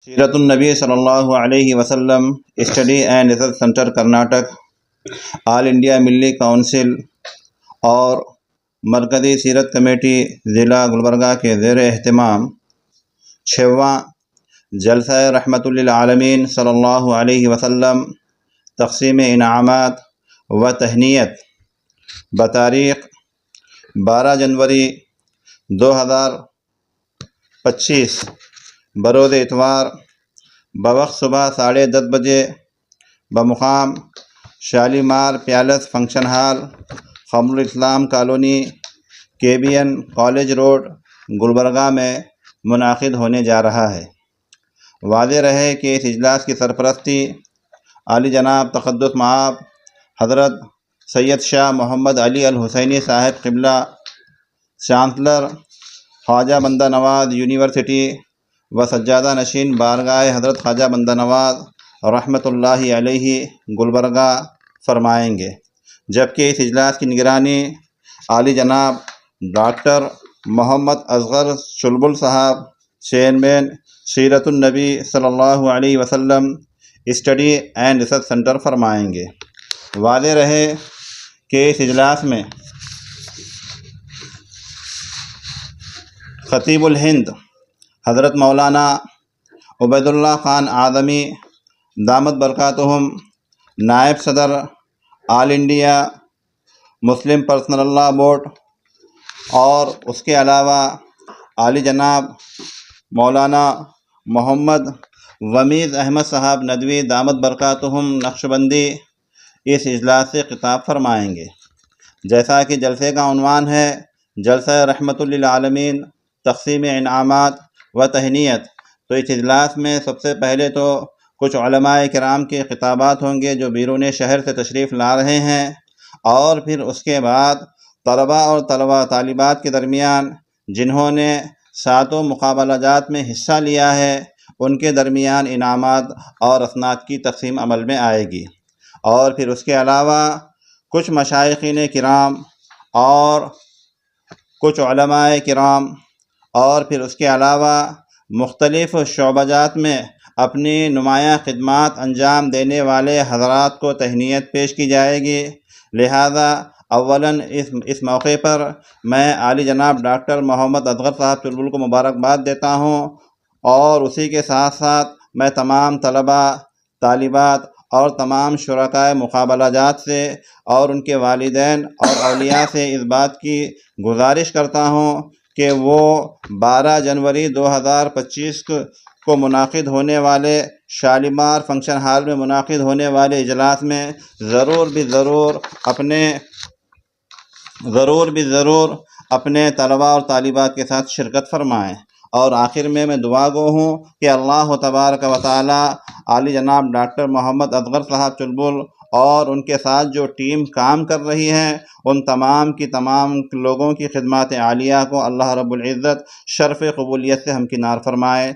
سیرت النبی صلی اللہ علیہ وسلم study and research centre Karnataka, all India ملی کونسل اور مرکزی سیرت کمیٹی ضلع گلبرگہ کے زیر اہتمام 6واں جلسہ رحمت للعالمین صلی اللہ علیہ وسلم تقسیم انعامات و تہنیت بتاریخ 12 جنوری 2025 بروز اتوار بوقت صبح 10:30 بجے بمقام شالیمار پیلس فنکشن ہال، خمر الاسلام colony, KBN college road, Gulbarga میں منعقد ہونے جا رہا ہے۔ واضح رہے کہ اس اجلاس کی سرپرستی عالی جناب تقدس مآب حضرت سید شاہ محمد علی الحسینی صاحب قبلہ، چانسلر خواجہ بندہ نواز یونیورسٹی و سجادہ نشین بارگاہ حضرت خواجہ بندہ نواز رحمۃ اللہ علیہ گلبرگہ فرمائیں گے، جبکہ اس اجلاس کی نگرانی عالی جناب ڈاکٹر محمد اصغر چلبل صاحب، چیئرمین سیرت النبی صلی اللہ علیہ وسلم اسٹڈی اینڈ ریسرچ سینٹر فرمائیں گے۔ واضح رہے کہ اس اجلاس میں خطیب الہند حضرت مولانا عبید اللہ خان اعظمی دامت برکاتہم، نائب صدر all India Muslim personal law board, اور اس کے علاوہ عالی جناب مولانا محمد ومیز احمد صاحب ندوی دامت برکاتہم نقشبندی اس اجلاس سے خطاب فرمائیں گے۔ جیسا کہ جلسے کا عنوان ہے جلسہ رحمت للعالمین تقسیم انعامات و تہنیت، تو اس اجلاس میں سب سے پہلے تو کچھ علماء کرام کے خطابات ہوں گے جو بیرون شہر سے تشریف لا رہے ہیں، اور پھر اس کے بعد طلباء اور طالبات کے درمیان جنہوں نے 7 مقابلہ جات میں حصہ لیا ہے ان کے درمیان انعامات اور اسناد کی تقسیم عمل میں آئے گی، اور پھر اس کے علاوہ کچھ مشائخین کرام اور کچھ علماء کرام، اور پھر اس کے علاوہ مختلف شعبہ جات میں اپنی نمایاں خدمات انجام دینے والے حضرات کو تہنیت پیش کی جائے گی۔ لہذا اولاً اس موقع پر میں عالی جناب ڈاکٹر محمد اصغر صاحب چلبل کو مبارکباد دیتا ہوں، اور اسی کے ساتھ ساتھ میں تمام طلباء، طالبات اور تمام شرکائے مقابلہ جات سے اور ان کے والدین اور اولیاء سے اس بات کی گزارش کرتا ہوں کہ وہ 12 جنوری 2025 کو منعقد ہونے والے شالیمار فنکشن ہال میں منعقد ہونے والے اجلاس میں ضرور بھی ضرور اپنے طلباء اور طالبات کے ساتھ شرکت فرمائیں۔ اور آخر میں دعا گو ہوں کہ اللہ تبارک و تعالی عالی جناب ڈاکٹر محمد اصغر صاحب چلبل اور ان کے ساتھ جو ٹیم کام کر رہی ہے ان تمام کی تمام لوگوں کی خدمات عالیہ کو اللہ رب العزت شرف قبولیت سے ہمکنار فرمائے۔